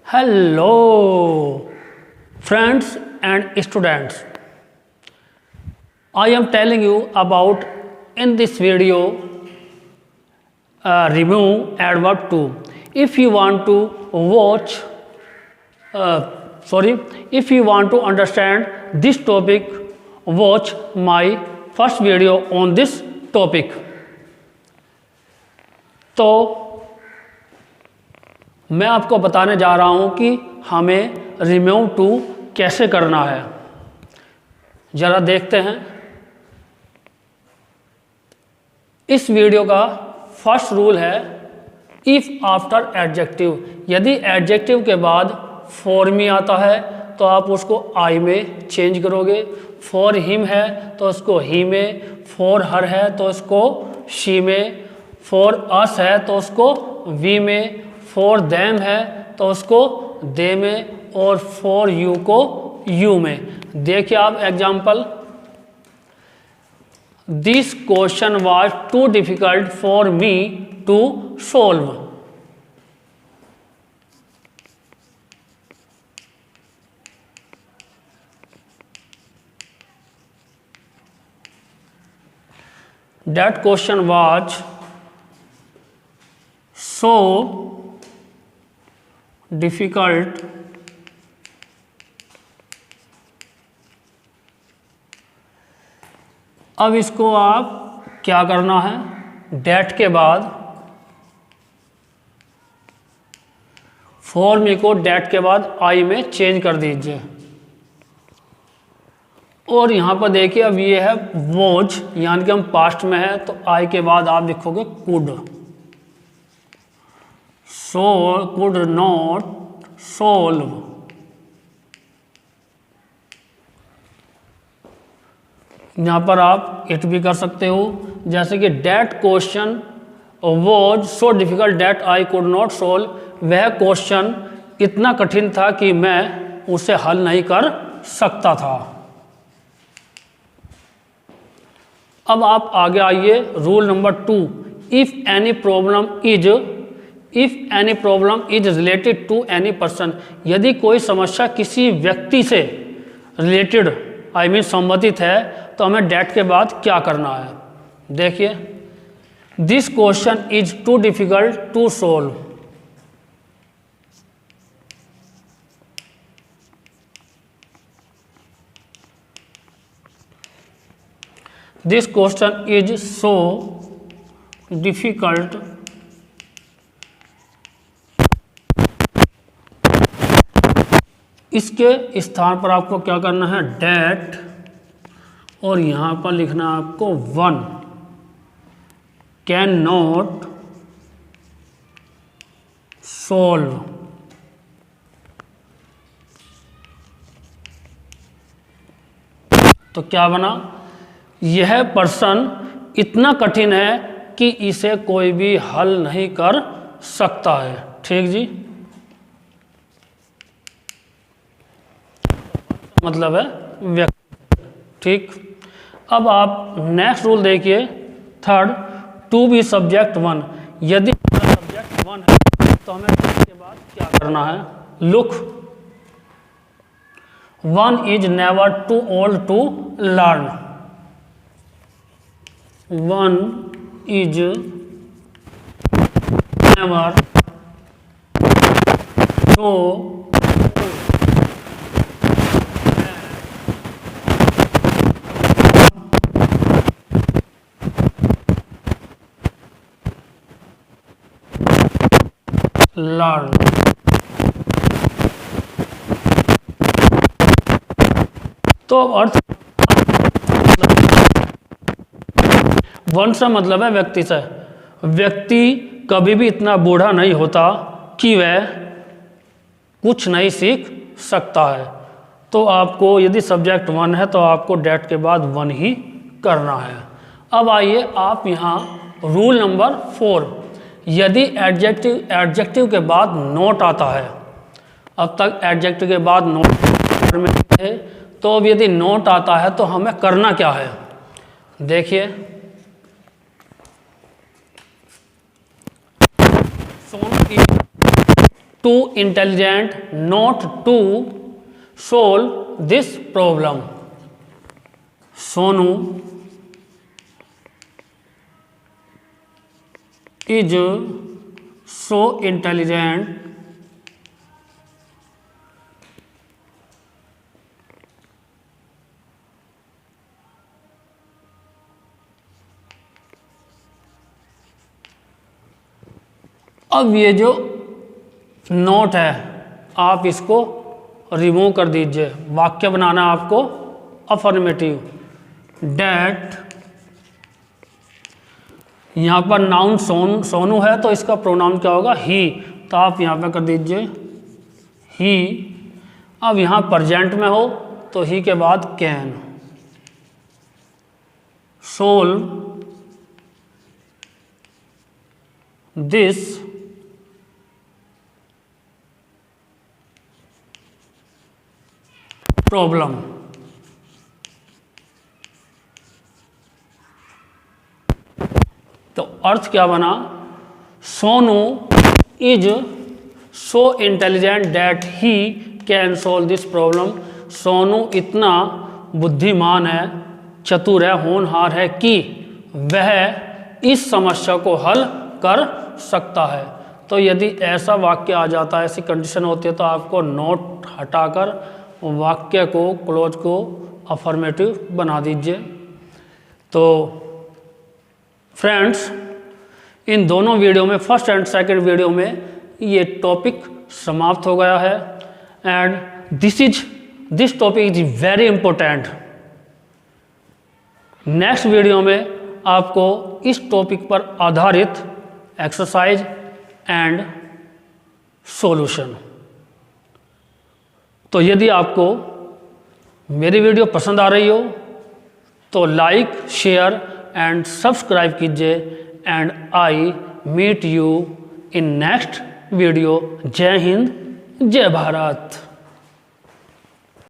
Hello, friends and students. I am telling you about in this video remove adverb to. If you want to watch, if you want to understand this topic, watch my first video on this topic. तो मैं आपको बताने जा रहा हूं कि हमें remove to कैसे करना है। जरा देखते हैं। इस वीडियो का फर्स्ट रूल है इफ आफ्टर एडजेक्टिव। यदि एडजेक्टिव के बाद फॉर मी आता है तो आप उसको आई में चेंज करोगे। फॉर हिम है तो उसको ही में, फॉर हर है तो उसको शी में, फॉर अस है तो उसको वी में, फॉर देम है तो उसको दे में, और फॉर यू को यू में। देखिए आप example, this question was too difficult for me to solve. That question was so difficult अब इसको आप क्या करना है, डेट के बाद फॉर मी को डेट के बाद आई में चेंज कर दीजिए। और यहाँ पर देखिए अब ये है वॉज, यानी कि हम पास्ट में है तो आई के बाद आप लिखोगे कुड। could not solve। यहाँ पर आप इट भी कर सकते हो, जैसे कि that question was so difficult that I could not solve. वह क्वेश्चन इतना कठिन था कि मैं उसे हल नहीं कर सकता था। अब आप आगे आइए, rule number 2, if any problem is related to any person. यदि कोई समस्या किसी व्यक्ति से रिलेटेड संबंधित है तो हमें डेट के बाद क्या करना है। देखिए, this question is too difficult to solve. This question is so difficult इसके स्थान पर आपको क्या करना है, डेट, और यहाँ पर लिखना है आपको वन कैन नॉट सोल्व। तो क्या बना, यह पर्सन इतना कठिन है कि इसे कोई भी हल नहीं कर सकता है। ठीक जी, मतलब है व्यक्ति। ठीक, अब आप नेक्स्ट रूल देखिए, third, to be subject one. यदि सब्जेक्ट वन है तो हमें इसके बाद क्या करना है, look one is never too old to learn. One is never too learn. तो अर्थ वन से मतलब है व्यक्ति से। व्यक्ति कभी भी इतना बूढ़ा नहीं होता कि वह कुछ नहीं सीख सकता है। तो आपको यदि सब्जेक्ट वन है तो आपको डेट के बाद वन ही करना है। अब आइए आप यहाँ रूल नंबर 4, यदि एडजेक्टिव के बाद नोट आता है, अब तक एडजेक्टिव के बाद नोट में थे, तो अब यदि नोट आता है तो हमें करना क्या है। देखिए, too intelligent not to solve this problem. Sonu is so intelligent अब ये जो नोट है आप इसको रिमूव कर दीजिए। वाक्य बनाना है आपको अफर्मेटिव। डैट, यहाँ पर नाउन सोनू है तो इसका प्रोनाउन क्या होगा? ही। तो आप यहाँ पे कर दीजिए ही। अब यहाँ प्रेजेंट में हो तो ही के बाद कैन। Solve this problem. तो अर्थ क्या बना? Sonu is so intelligent that he can solve this problem. Sonu इतना बुद्धिमान है, चतुर है, होनहार है कि वह इस समस्या को हल कर सकता है। तो यदि ऐसा वाक्य आ जाता है, ऐसी कंडीशन होती है, तो आपको नोट हटाकर वाक्य को, क्लोज को अफर्मेटिव बना दीजिए। तो फ्रेंड्स, इन दोनों वीडियो में, फर्स्ट एंड सेकंड वीडियो में ये टॉपिक समाप्त हो गया है। And this topic is very important. Next video में आपको इस टॉपिक पर आधारित एक्सरसाइज एंड सॉल्यूशन। तो यदि आपको मेरी वीडियो पसंद आ रही हो तो लाइक, शेयर एंड सब्सक्राइब कीजिए। And I meet you in next video. जय हिंद, जय भारत।